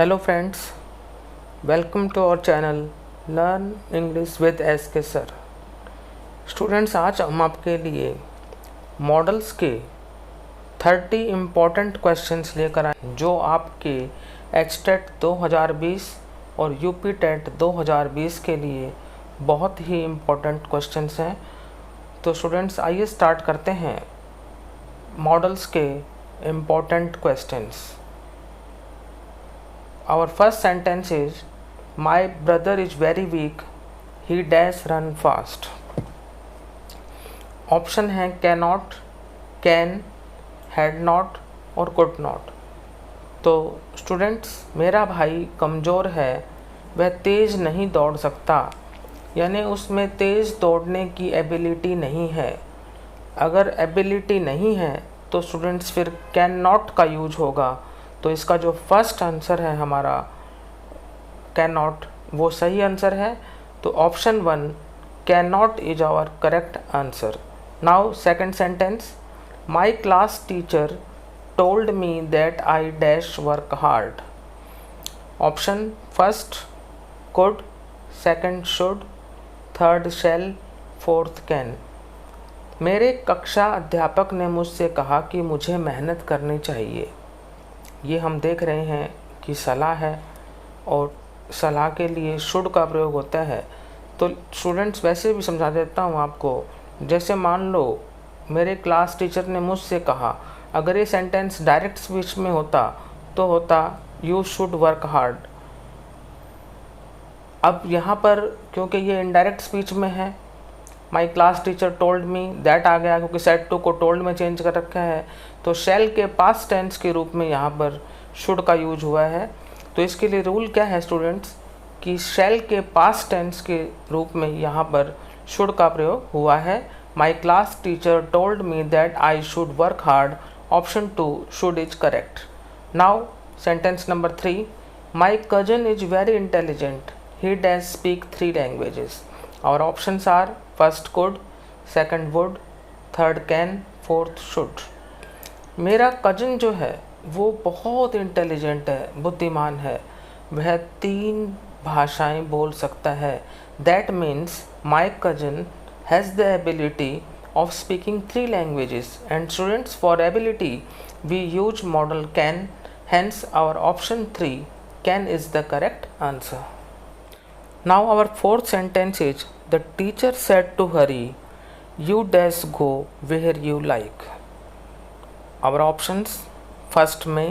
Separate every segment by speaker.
Speaker 1: Hello friends, welcome to our channel learn English with S K sir. Students, आज हम आपके लिए मॉडल्स के 30 इम्पॉर्टेंट क्वेश्चंस लेकर आए जो आपके एचटेट 2020 और यूपी टेट 2020 के लिए बहुत ही इम्पॉर्टेंट क्वेश्चंस हैं। तो स्टूडेंट्स, आइए स्टार्ट करते हैं मॉडल्स के important questions. Our first sentence is, my brother is very weak, he dash run fast. Option है cannot, can, had not और could not। तो स्टूडेंट्स, मेरा भाई कमज़ोर है, वह तेज़ नहीं दौड़ सकता, यानी उसमें तेज़ दौड़ने की एबिलिटी नहीं है। अगर एबिलिटी नहीं है तो स्टूडेंट्स फिर कैन नॉट का यूज होगा। तो इसका जो फर्स्ट आंसर है हमारा कैन नॉट, वो सही आंसर है। तो option 1 can not is our correct answer. Now second sentence, my class teacher told me that I dash work hard. Option first could, second should, third shall, fourth can. मेरे कक्षा अध्यापक ने मुझसे कहा कि मुझे मेहनत करनी चाहिए। ये हम देख रहे हैं कि सलाह है और सलाह के लिए शुड का प्रयोग होता है। तो स्टूडेंट्स, वैसे भी समझा देता हूँ आपको। जैसे मान लो मेरे क्लास टीचर ने मुझसे कहा, अगर ये सेंटेंस डायरेक्ट स्पीच में होता तो होता यू शुड वर्क हार्ड। अब यहाँ पर क्योंकि ये इनडायरेक्ट स्पीच में है, my class teacher told me, that आ गया क्योंकि सेड टू को टोल्ड में चेंज कर रखा है। तो शैल के पास्ट टेंस के रूप में यहाँ पर शुड का यूज हुआ है। तो इसके लिए रूल क्या है स्टूडेंट्स, कि शैल के पास्ट टेंस के रूप में यहाँ पर शुड का प्रयोग हुआ है। My class teacher told me that I should work hard. Option 2 should is correct. Now sentence number 3, my cousin is very intelligent, he dash speak 3 languages. और options are first could, second would, third can, fourth should. मेरा cousin जो है वो बहुत intelligent है, बुद्धिमान है, वह 3 भाषाएं बोल सकता है। That means my cousin has the ability of speaking 3 languages. And students, for ability we use modal can, hence our option 3 can is the correct answer. Now our fourth sentence is, the teacher said to hurry, you dash go where you like. Our options, first may,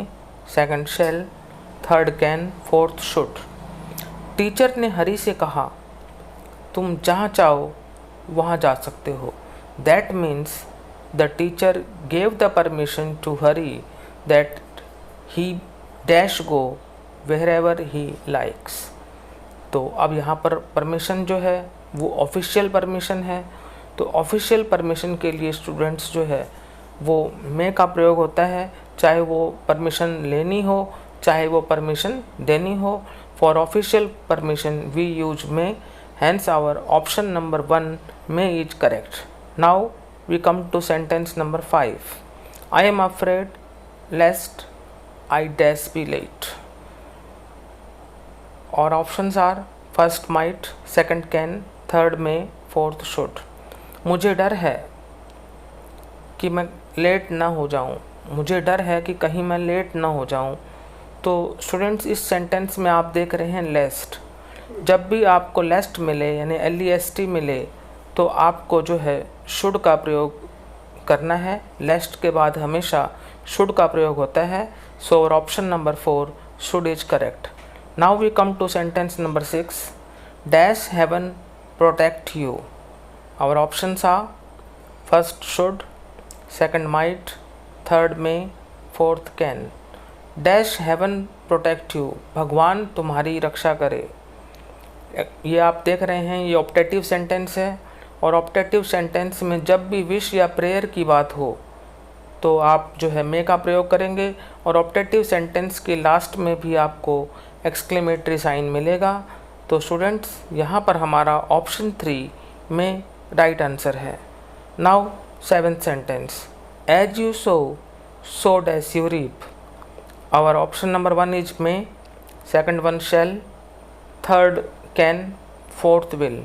Speaker 1: second shall, third can, fourth should. Teacher ने हरी से कहा, तुम जहाँ चाहो वहाँ जा सकते हो। That means the teacher gave the permission to hurry that he dash go wherever he likes. तो अब यहाँ पर परमिशन जो है वो ऑफिशियल परमिशन है। तो ऑफिशियल परमिशन के लिए स्टूडेंट्स जो है वो मे का प्रयोग होता है, चाहे वो परमिशन लेनी हो चाहे वो परमिशन देनी हो। For official permission we use may, hence our option number 1 may is correct. Now we come to sentence number 5, I am afraid lest I dash be late. और options are first might, second can, third may, fourth should. मुझे डर है कि मैं late ना हो जाऊं, मुझे डर है कि कहीं मैं लेट ना हो जाऊं। तो स्टूडेंट्स, इस सेंटेंस में आप देख रहे हैं लेस्ट। जब भी आपको लेस्ट मिले यानी LEST मिले तो आपको जो है शुड का प्रयोग करना है। लेस्ट के बाद हमेशा शुड का प्रयोग होता है। सो और option number 4 should is correct. Now we come to sentence number 6, dash heaven protect you. Our options are first should, second might, third may, fourth can. Dash heaven protect you, भगवान तुम्हारी रक्षा करे। ये आप देख रहे हैं, ये ऑप्टेटिव सेंटेंस है और ऑप्टेटिव सेंटेंस में जब भी विश या प्रेयर की बात हो तो आप जो है मे का प्रयोग करेंगे। और ऑप्टेटिव सेंटेंस के लास्ट में भी आपको एक्सक्लेमेटरी साइन मिलेगा। तो स्टूडेंट्स, यहाँ पर हमारा ऑप्शन 3 में राइट आंसर है। Now 7th sentence, as you sow dash you reap. Our option number 1 is may, second one shall, third can, fourth will।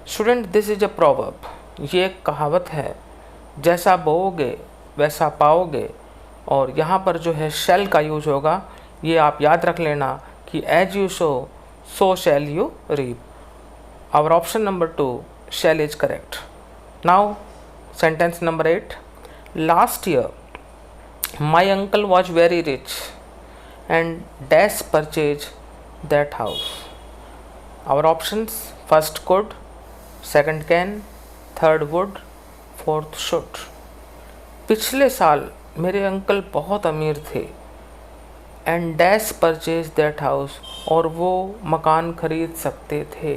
Speaker 1: Student this is a proverb, ये एक कहावत है, जैसा बोओगे वैसा पाओगे। और यहाँ पर जो है shall का यूज होगा, ये आप याद रख लेना कि as you sow so shall you reap। our option number 2 shall is correct। now sentence number 8, last year my uncle was very rich and dash purchase that house। our options, first could, second can, third would, fourth should। पिछले साल मेरे uncle बहुत अमीर थे and dash purchase that house, और वो मकान खरीद सकते थे।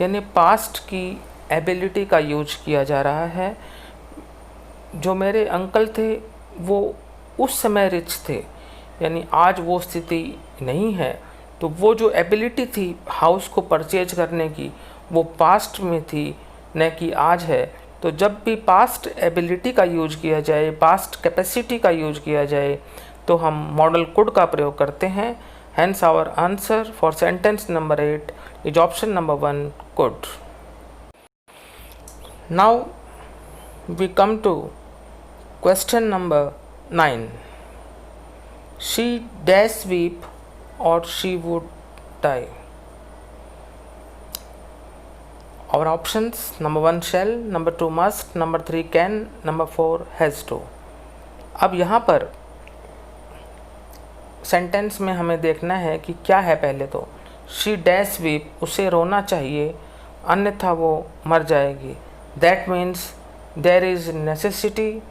Speaker 1: यानी पास्ट की एबिलिटी का यूज किया जा रहा है। जो मेरे अंकल थे वो उस समय रिच थे, यानी आज वो स्थिति नहीं है, तो वो जो एबिलिटी थी हाउस को परचेज करने की वो पास्ट में थी, न कि आज है। तो जब भी पास्ट एबिलिटी का यूज किया जाए, पास्ट कैपेसिटी का यूज किया जाए, तो हम मॉडल कुड का प्रयोग करते हैं। Hence our answer for sentence number 8 is option number 1 could. Now we come to question number 9, she dash weep or she would die. our options, number 1 shall, number 2 must, number 3 can, number 4 has to। अब यहाँ पर sentence में हमें देखना है कि क्या है। पहले तो शी डैश वीप, उसे रोना चाहिए अन्यथा वो मर जाएगी। That means there is necessity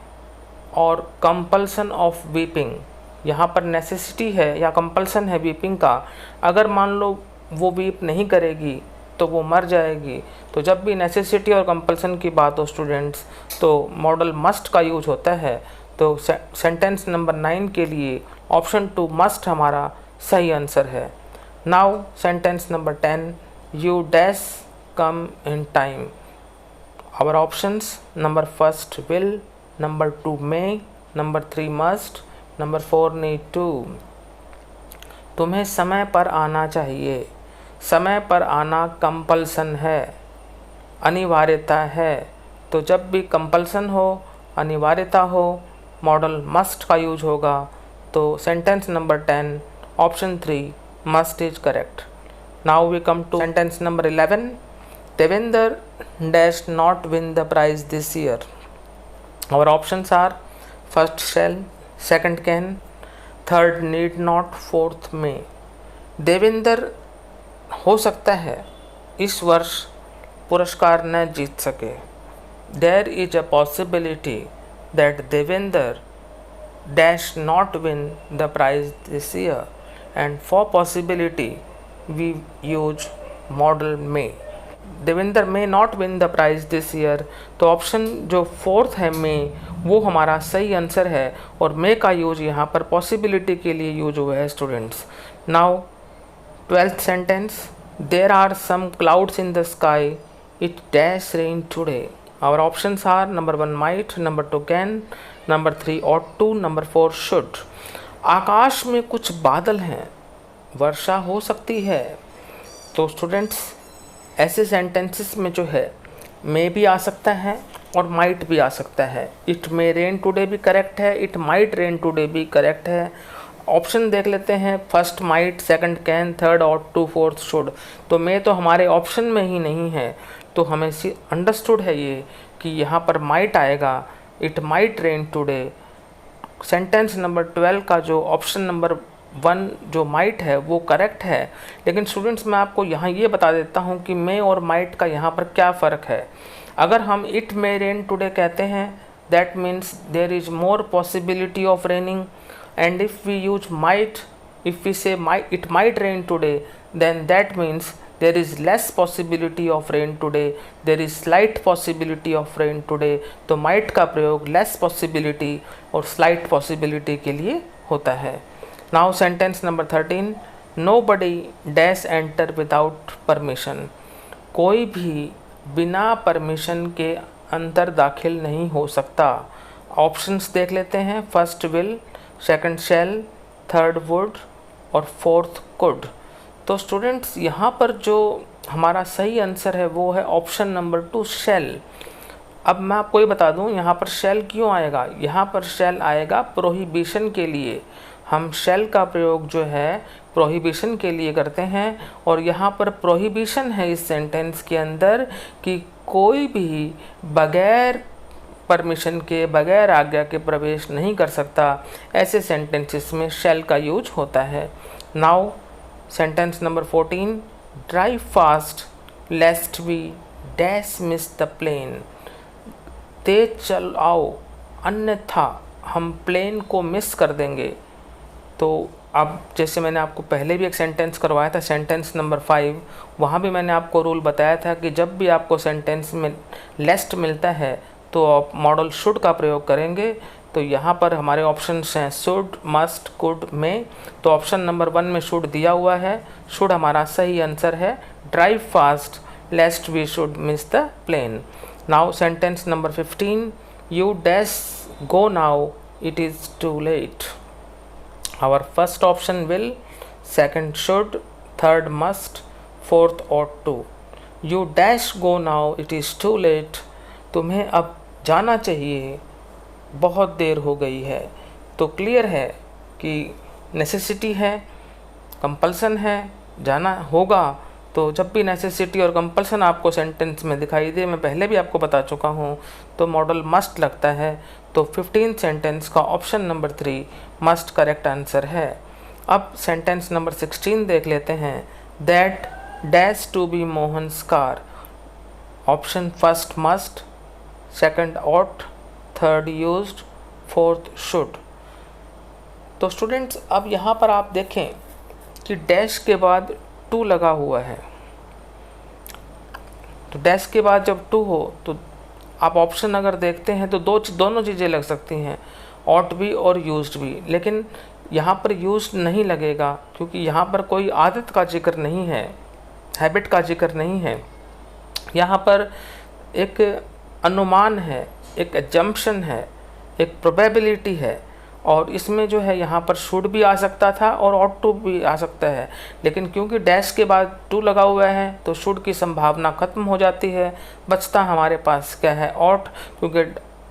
Speaker 1: और कंपल्सन ऑफ वीपिंग। यहाँ पर नेसेसिटी है या कंपल्सन है वीपिंग का। अगर मान लो वो वीप नहीं करेगी तो वो मर जाएगी। तो जब भी नेसेसिटी और कंपल्सन की बात हो स्टूडेंट्स, तो मॉडल मस्ट का यूज होता है। तो सेंटेंस नंबर 9 के लिए ऑप्शन 2 मस्ट हमारा सही आंसर है। Now sentence number 10, you dash come in time. Our options, number 1 will, number 2 may, number 3 must, number 4 need to. तुम्हें समय पर आना चाहिए। समय पर आना कंपल्सन है, अनिवार्यता है। तो जब भी कंपल्सन हो, अनिवार्यता हो, मॉडल मस्ट का यूज होगा। तो sentence number 10 option 3 must is correct. Now we come to sentence number 11, Devendra dash not win the prize this year. Our options are first shall, second can, third need not, fourth may. Devendra हो सकता है इस वर्ष पुरस्कार न जीत सके। There is a possibility that Devendra dash not win the prize this year, and for possibility we use modal may. Devendra may not win the prize this year, तो ऑप्शन जो फोर्थ है मे, वो हमारा सही आंसर है। और मे का यूज यहाँ पर पॉसिबिलिटी के लिए यूज हुआ है students. Now 12th sentence, there are some clouds in the sky, it dash rain today। our options are number 1 might, number 2 can, number 3 ought to, number 4 should। आकाश में कुछ बादल हैं, वर्षा हो सकती है। तो स्टूडेंट्स ऐसे सेंटेंसेस में जो है मे भी आ सकता है और माइट भी आ सकता है। इट मे रेन टुडे भी करेक्ट है, इट माइट रेन टुडे भी करेक्ट है। ऑप्शन देख लेते हैं, first might, second can, third ought to, fourth should. तो मे तो हमारे ऑप्शन में ही नहीं है, तो हमें अंडरस्टूड है ये कि यहाँ पर माइट आएगा, it might rain today. Sentence number 12 का जो ऑप्शन नंबर 1 जो माइट है वो करेक्ट है। लेकिन स्टूडेंट्स मैं आपको यहाँ ये बता देता हूँ कि मे और माइट का यहाँ पर क्या फ़र्क है। अगर हम इट मे रेन टुडे कहते हैं, that means there is more possibility of raining. And if we use might, if we say it might rain today, then that means there is less possibility of rain today, there is slight possibility of rain today। तो might का प्रयोग less possibility और slight possibility के लिए होता है। Now sentence number 13, nobody dash enter without permission। कोई भी बिना परमिशन के अंदर दाखिल नहीं हो सकता। ऑप्शंस देख लेते हैं, first will, second shall, third would और फोर्थ कुड। तो स्टूडेंट्स यहाँ पर जो हमारा सही आंसर है वो है ऑप्शन नंबर 2 शेल। अब मैं आपको ये बता दूँ यहाँ पर शेल क्यों आएगा। यहाँ पर शेल आएगा प्रोहिबिशन के लिए। हम शेल का प्रयोग जो है प्रोहिबिशन के लिए करते हैं और यहाँ पर प्रोहिबिशन है इस सेंटेंस के अंदर कि कोई भी बगैर परमिशन के, बगैर आज्ञा के प्रवेश नहीं कर सकता। ऐसे सेंटेंसेस में शेल का यूज होता है। Now sentence number 14, drive fast lest we dash miss the plane. तेज चलाओ अन्यथा हम प्लेन को मिस कर देंगे। तो अब जैसे मैंने आपको पहले भी एक सेंटेंस करवाया था, सेंटेंस नंबर 5, वहाँ भी मैंने आपको रूल बताया था कि जब भी आपको सेंटेंस में लेस्ट मिलता है तो आप मॉडल शुड का प्रयोग करेंगे। तो यहाँ पर हमारे ऑप्शंस हैं शुड, मस्ट, कुड, में। तो ऑप्शन नंबर 1 में शुड दिया हुआ है। शुड हमारा सही आंसर है। Drive fast lest we should miss the plane. Now sentence number 15, you dash go now it is too late. Our first option will, second should, third must, fourth ought to. You dash go now, it is too late. तुम्हें अब जाना चाहिए, बहुत देर हो गई है। तो clear है कि नेसेसिटी है, कंपल्सन है, जाना होगा। तो जब भी नेसेसिटी और कंपल्सन आपको सेंटेंस में दिखाई दे, मैं पहले भी आपको बता चुका हूँ, तो मॉडल मस्ट लगता है। तो 15 सेंटेंस का option number 3 must correct answer है। अब सेंटेंस नंबर 16 देख लेते हैं। That dash to be Mohan's car. Option first must, second ought, third used, fourth should. तो स्टूडेंट्स अब यहाँ पर आप देखें कि डैश के बाद टू लगा हुआ है। तो डैश के बाद जब टू हो तो आप ऑप्शन अगर देखते हैं तो दोनों चीज़ें लग सकती हैं, ought भी और यूज्ड भी। लेकिन यहाँ पर यूज्ड नहीं लगेगा क्योंकि यहाँ पर कोई आदत का जिक्र नहीं है, हैबिट का जिक्र नहीं है। यहाँ पर एक अनुमान है, एक एजम्पशन है, एक प्रोबेबिलिटी है। और इसमें जो है यहाँ पर शुड भी आ सकता था और ought to भी आ सकता है। लेकिन क्योंकि डैश के बाद टू लगा हुआ है तो शुड की संभावना खत्म हो जाती है। बचता हमारे पास क्या है, ought, क्योंकि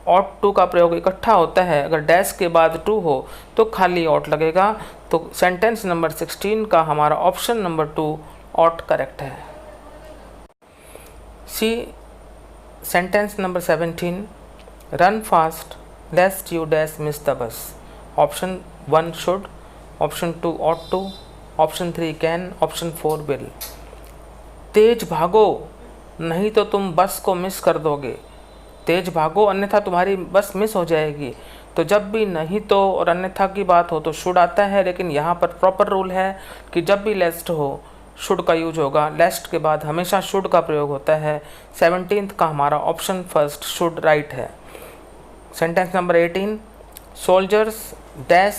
Speaker 1: ought to का प्रयोग इकट्ठा होता है। अगर डैश के बाद टू हो तो खाली ought लगेगा। तो सेंटेंस नंबर 16 का हमारा ऑप्शन नंबर 2 ought करेक्ट है। See sentence number 17, run fast lest you dash miss the bus. Option 1 should, option 2 ought to, option 3 can, option 4 will. तेज भागो नहीं तो तुम बस को मिस कर दोगे। तेज भागो अन्यथा तुम्हारी बस मिस हो जाएगी। तो जब भी नहीं तो और अन्यथा की बात हो तो शुड आता है। लेकिन यहाँ पर प्रॉपर रूल है कि जब भी लेस्ट हो शुड का यूज होगा। लेस्ट के बाद हमेशा शुड का प्रयोग होता है। 17th का हमारा ऑप्शन फर्स्ट शुड राइट है। Sentence number 18, soldiers dash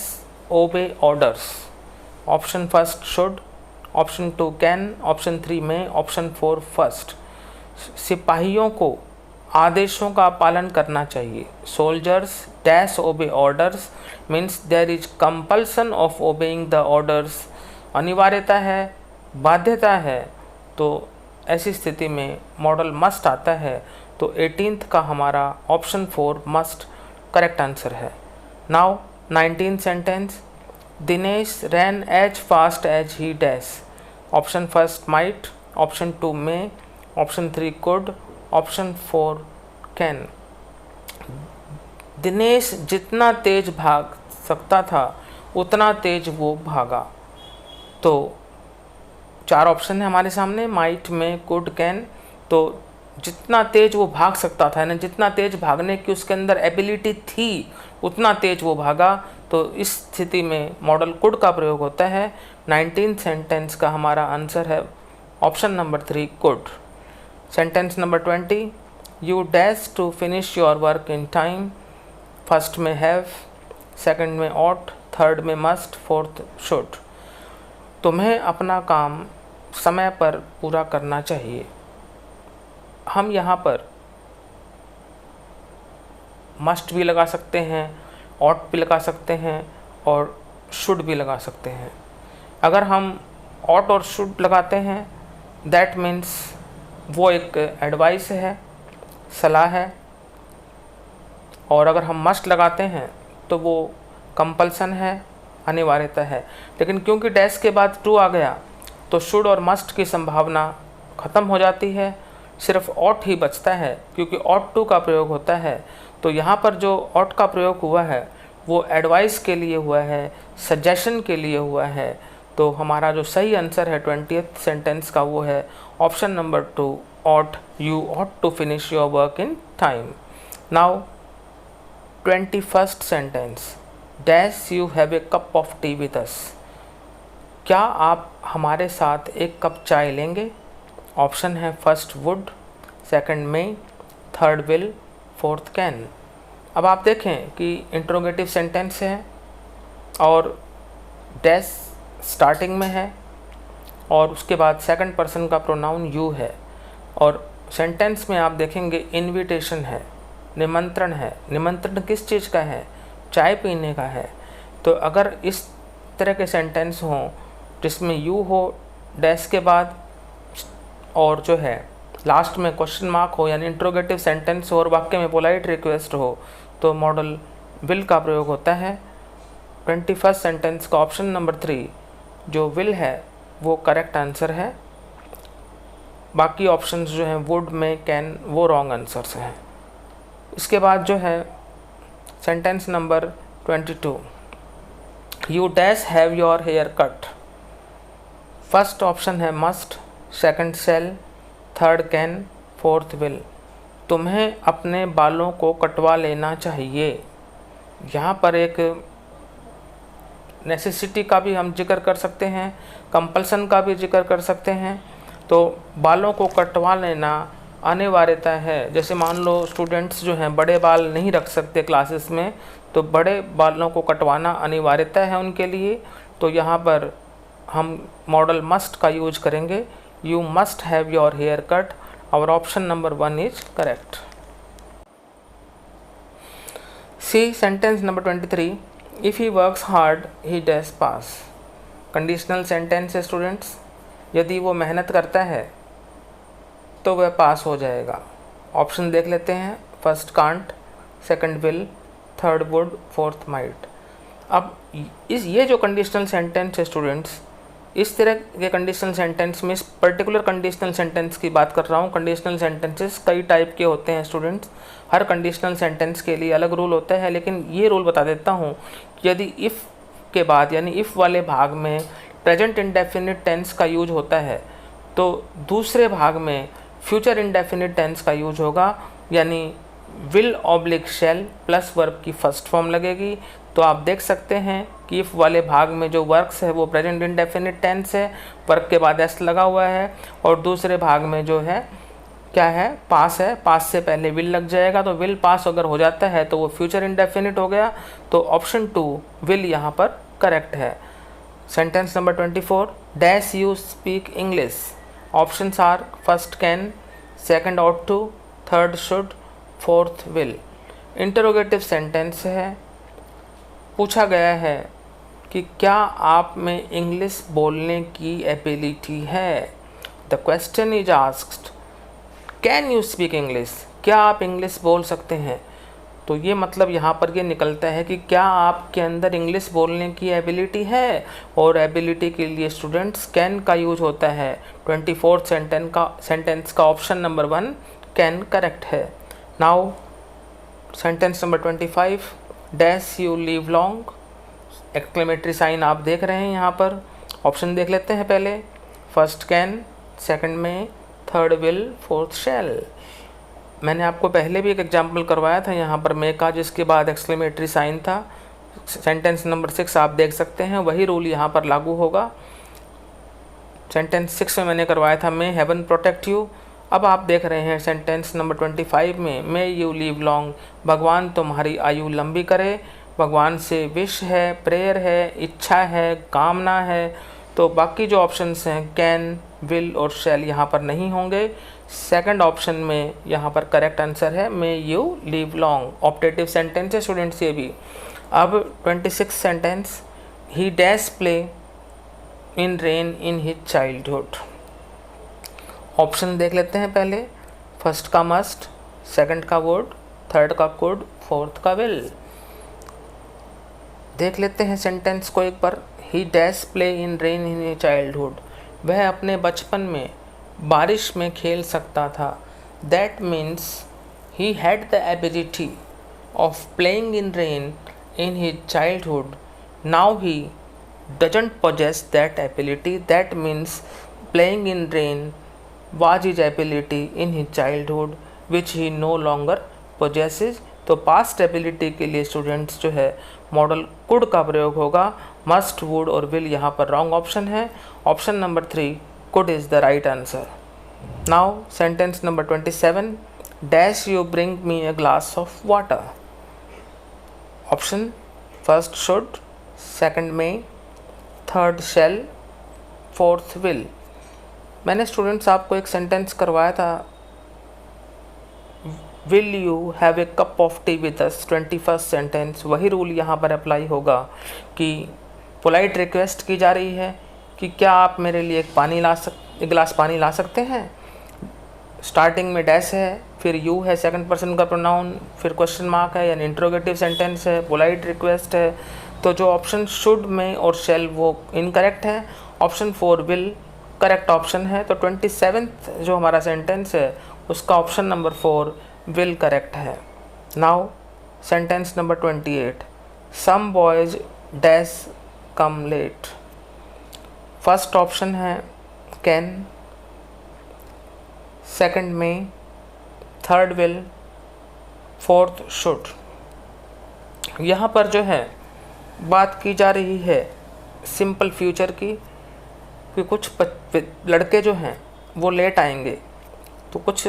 Speaker 1: obey orders. Option first should, option 2 can, option 3 may, option 4 first. सिपाहियों को आदेशों का पालन करना चाहिए। Soldiers dash obey orders means there is compulsion of obeying the orders. अनिवार्यता है, बाध्यता है। तो ऐसी स्थिति में मॉडल मस्ट आता है। तो 18th का हमारा ऑप्शन 4 मस्ट करेक्ट आंसर है। Now 19 sentence, Dinesh ran as fast as he dash. Option first might, option 2 may, option 3 could, option 4 can. Dinesh जितना तेज भाग सकता था उतना तेज वो भागा। तो 4 ऑप्शन है हमारे सामने, माइट में, कुड, कैन। तो जितना तेज वो भाग सकता था, यानी जितना तेज भागने की उसके अंदर एबिलिटी थी उतना तेज वो भागा। तो इस स्थिति में मॉडल कुड का प्रयोग होता है। 19 सेंटेंस का हमारा आंसर है option number 3 could. Sentence number 20, you dash to finish your work in time. First में हैव, सेकंड में ought, थर्ड में मस्ट, फोर्थ शुड। तुम्हें अपना काम समय पर पूरा करना चाहिए। हम यहाँ पर मस्ट भी लगा सकते हैं, ought भी लगा सकते हैं और शुड भी लगा सकते हैं। अगर हम ought और should लगाते हैं, that means वो एक एडवाइस है, सलाह है। और अगर हम मस्ट लगाते हैं तो वो कंपल्सन है, अनिवार्यता है। लेकिन क्योंकि डैश के बाद टू आ गया तो शुड और मस्ट की संभावना ख़त्म हो जाती है, सिर्फ ऑट ही बचता है, क्योंकि ऑट टू का प्रयोग होता है। तो यहाँ पर जो ऑट का प्रयोग हुआ है वो एडवाइस के लिए हुआ है, सजेशन के लिए हुआ है। तो हमारा जो सही आंसर है 20th सेंटेंस का वो है option number 2, ought, you ought to finish your work in time. Now 21st sentence, dash you have a cup of tea with us. क्या आप हमारे साथ एक कप चाय लेंगे? ऑप्शन है first would, second may, third will, fourth can. अब आप देखें कि इंट्रोगेटिव सेंटेंस है और डैश स्टार्टिंग में है और उसके बाद सेकंड पर्सन का प्रोनाउन यू है, और सेंटेंस में आप देखेंगे इनविटेशन है, निमंत्रण है। निमंत्रण किस चीज़ का है? चाय पीने का है। तो अगर इस तरह के सेंटेंस हों जिसमें यू हो डैश के बाद और जो है लास्ट में क्वेश्चन मार्क हो, यानी इंट्रोगेटिव सेंटेंस हो और वाक्य में पोलाइट रिक्वेस्ट हो, तो मॉडल विल का प्रयोग होता है। 21st सेंटेंस का ऑप्शन नंबर 3 जो विल है वो करेक्ट आंसर है। बाकी ऑप्शंस जो हैं वुड में, कैन, वो रॉन्ग आंसर्स हैं। इसके बाद जो है sentence number 22, you dash have your hair cut. First option है must, second shall, third can, fourth will. तुम्हें अपने बालों को कटवा लेना चाहिए। यहाँ पर एक नेसेसिटी का भी हम जिक्र कर सकते हैं, कंपल्सन का भी जिक्र कर सकते हैं। तो बालों को कटवा लेना अनिवार्यता है। जैसे मान लो स्टूडेंट्स जो हैं बड़े बाल नहीं रख सकते क्लासेस में, तो बड़े बालों को कटवाना अनिवार्यता है उनके लिए। तो यहाँ पर हम मॉडल मस्ट का यूज करेंगे, you must have your hair cut. Our option number 1 is correct. See sentence number 23, if he works hard he dash pass. Conditional sentence है स्टूडेंट्स, यदि वो मेहनत करता है तो वह पास हो जाएगा। ऑप्शन देख लेते हैं, first can't, second will, third would, fourth might. अब ये जो कंडीशनल सेंटेंस है स्टूडेंट्स, इस तरह के कंडीशनल सेंटेंस में इस पर्टिकुलर कंडीशनल सेंटेंस की बात कर रहा हूँ। कंडीशनल सेंटेंसेस कई टाइप के होते हैं स्टूडेंट्स, हर कंडीशनल सेंटेंस के लिए अलग रूल होता है। लेकिन ये रूल बता देता हूँ, यदि इफ़ के बाद यानी इफ़ वाले भाग में प्रेजेंट इंडेफिनिट टेंस का यूज होता है तो दूसरे भाग में फ्यूचर इंडेफिनिट टेंस का यूज होगा, यानी will oblique shell plus verb की फर्स्ट फॉर्म लगेगी। तो आप देख सकते हैं कि इफ़ वाले भाग में जो वर्क्स है वो प्रेजेंट इंडेफिनिट टेंस है, वर्क के बाद एस लगा हुआ है, और दूसरे भाग में जो है क्या है, पास है, पास से पहले विल लग जाएगा। तो विल पास अगर हो जाता है तो वो फ्यूचर इंडेफिनिट हो गया। तो ऑप्शन 2 विल यहाँ पर करेक्ट है। Sentence number 24, dash you speak English. Options are first can, second ought to, third should, fourth will. Interrogative sentence है, पूछा गया है कि क्या आप में इंग्लिश बोलने की एबिलिटी है। The question is asked, can you speak English. क्या आप इंग्लिश बोल सकते हैं। तो ये मतलब यहाँ पर ये निकलता है कि क्या आपके अंदर इंग्लिश बोलने की एबिलिटी है, और एबिलिटी के लिए स्टूडेंट्स कैन का यूज होता है। 24th सेंटेंस का ऑप्शन नंबर 1 कैन करेक्ट है। Now sentence number 25, dash you live long. Exclamatory sign आप देख रहे हैं यहाँ पर। ऑप्शन देख लेते हैं पहले, first can, second may, third will, fourth शैल। मैंने आपको पहले भी एक एग्जाम्पल करवाया था यहाँ पर मे का, जिसके बाद एक्सक्लेमेटरी साइन था। सेंटेंस नंबर 6 आप देख सकते हैं, वही रूल यहाँ पर लागू होगा। सेंटेंस 6 में मैंने करवाया था मे हेवन प्रोटेक्ट यू। अब आप देख रहे हैं सेंटेंस नंबर 25 में मे यू लीव लॉन्ग, भगवान तुम्हारी आयु लंबी करे। भगवान से विश है, प्रेयर है, इच्छा है, कामना है। तो बाकी जो ऑप्शंस हैं कैन, विल और शैल यहाँ पर नहीं होंगे। सेकंड ऑप्शन में यहाँ पर करेक्ट आंसर है may you live long. Optative sentence है स्टूडेंट्स ये भी। अब 26 sentence, he dash play in rain in his childhood. Option देख लेते हैं पहले। फर्स्ट का मस्ट, सेकंड का वुड, थर्ड का कुड, फोर्थ का विल। देख लेते हैं सेंटेंस को एक बार। He dash play in rain in his childhood, वह अपने बचपन में बारिश में खेल सकता था। That means he had the ability of playing in rain in his childhood. Now he doesn't possess that ability. That means playing in rain was his ability in his childhood which he no longer possesses. तो past ability के लिए students जो है model could का प्रयोग होगा। Must, would और will यहाँ पर रॉन्ग ऑप्शन है। Option number 3 could is the right answer. Now sentence number 27, dash you bring me a glass of water. Option first should, second may, third shall, fourth will. मैंने students आपको एक sentence करवाया था, will you have a cup of tea with us, 21st sentence. वही rule यहाँ पर apply होगा कि पोलाइट रिक्वेस्ट की जा रही है कि क्या आप मेरे लिए एक गिलास पानी ला सकते हैं। स्टार्टिंग में डैश है, फिर यू है सेकंड पर्सन का प्रोनाउन, फिर क्वेश्चन मार्क है यानी इंट्रोगेटिव सेंटेंस है, पोलाइट रिक्वेस्ट है। तो जो ऑप्शन शुड में और शेल वो इनकरेक्ट है। ऑप्शन 4 विल करेक्ट ऑप्शन है। तो 27th जो हमारा सेंटेंस है उसका ऑप्शन नंबर 4 विल करेक्ट है। Now sentence number 28, some boys dash come late. First option है can, second may, third will, fourth should. यहाँ पर जो है बात की जा रही है सिंपल फ्यूचर की कि कुछ लड़के जो हैं वो लेट आएंगे, तो कुछ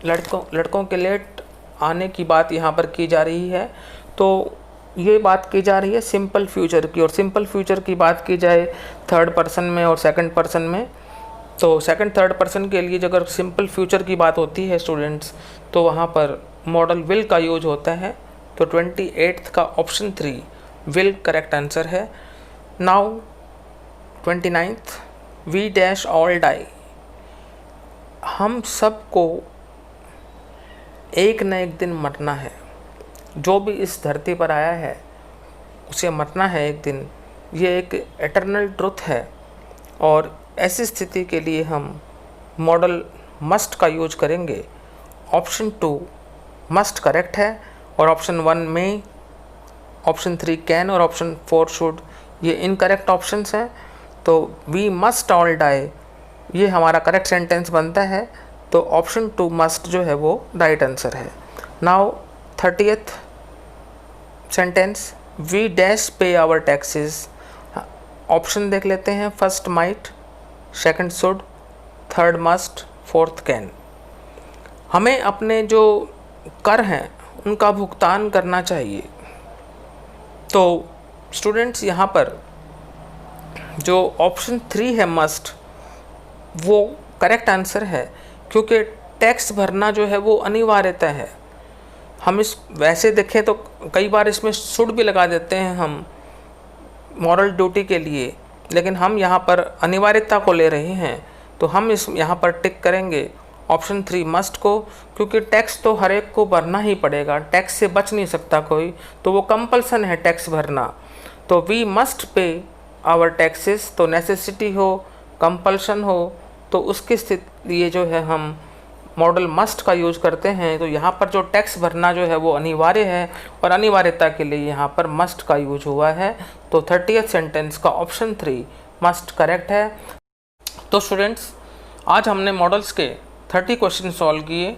Speaker 1: लड़कों के लेट आने की बात यहाँ पर की जा रही है। तो ये बात की जा रही है सिंपल फ्यूचर की, और सिंपल फ्यूचर की बात की जाए थर्ड पर्सन में और सेकंड पर्सन में, तो सेकंड थर्ड पर्सन के लिए अगर सिंपल फ्यूचर की बात होती है स्टूडेंट्स तो वहाँ पर मॉडल विल का यूज होता है। तो 28th का ऑप्शन 3 विल करेक्ट आंसर है। Now 29th, we dash all die. हम सबको एक न एक दिन मरना है। जो भी इस धरती पर आया है उसे मरना है एक दिन। ये एक एटर्नल ट्रुथ है, और ऐसी स्थिति के लिए हम मॉडल मस्ट का यूज करेंगे। ऑप्शन 2 मस्ट करेक्ट है, और ऑप्शन 1 में, ऑप्शन 3 कैन और ऑप्शन 4 शुड ये इनकरेक्ट ऑप्शंस हैं। तो वी मस्ट ऑल डाई ये हमारा करेक्ट सेंटेंस बनता है। तो ऑप्शन 2 मस्ट जो है वो राइट आंसर है। Now 30th sentence, we dash pay our taxes. Option देख लेते हैं। First might, second should, third must, fourth can. हमें अपने जो कर हैं उनका भुगतान करना चाहिए। तो स्टूडेंट्स यहाँ पर जो ऑप्शन 3 है मस्ट वो करेक्ट आंसर है, क्योंकि टैक्स भरना जो है वो अनिवार्यता है। हम इस वैसे देखें तो कई बार इसमें शुड भी लगा देते हैं हम मॉरल ड्यूटी के लिए, लेकिन हम यहाँ पर अनिवार्यता को ले रहे हैं। तो हम इस यहाँ पर टिक करेंगे ऑप्शन 3 मस्ट को, क्योंकि टैक्स तो हर एक को भरना ही पड़ेगा, टैक्स से बच नहीं सकता कोई, तो वो कंपल्सन है टैक्स भरना। तो we must pay our taxes, तो नेसेसिटी हो, कंपल्सन हो, तो उसकी स्थिति लिए जो है हम मॉडल मस्ट का यूज करते हैं। तो यहाँ पर जो टैक्स भरना जो है वो अनिवार्य है, और अनिवार्यता के लिए यहाँ पर मस्ट का यूज हुआ है। तो 30th सेंटेंस का ऑप्शन 3 मस्ट करेक्ट है। तो स्टूडेंट्स आज हमने मॉडल्स के 30 क्वेश्चन सॉल्व किए।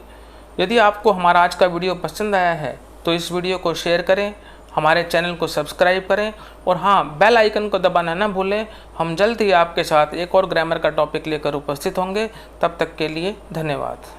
Speaker 1: यदि आपको हमारा आज का वीडियो पसंद आया है तो इस वीडियो को शेयर करें, हमारे चैनल को सब्सक्राइब करें, और हाँ, बेल आइकन को दबाना ना भूलें। हम जल्द ही आपके साथ एक और ग्रामर का टॉपिक लेकर उपस्थित होंगे। तब तक के लिए धन्यवाद।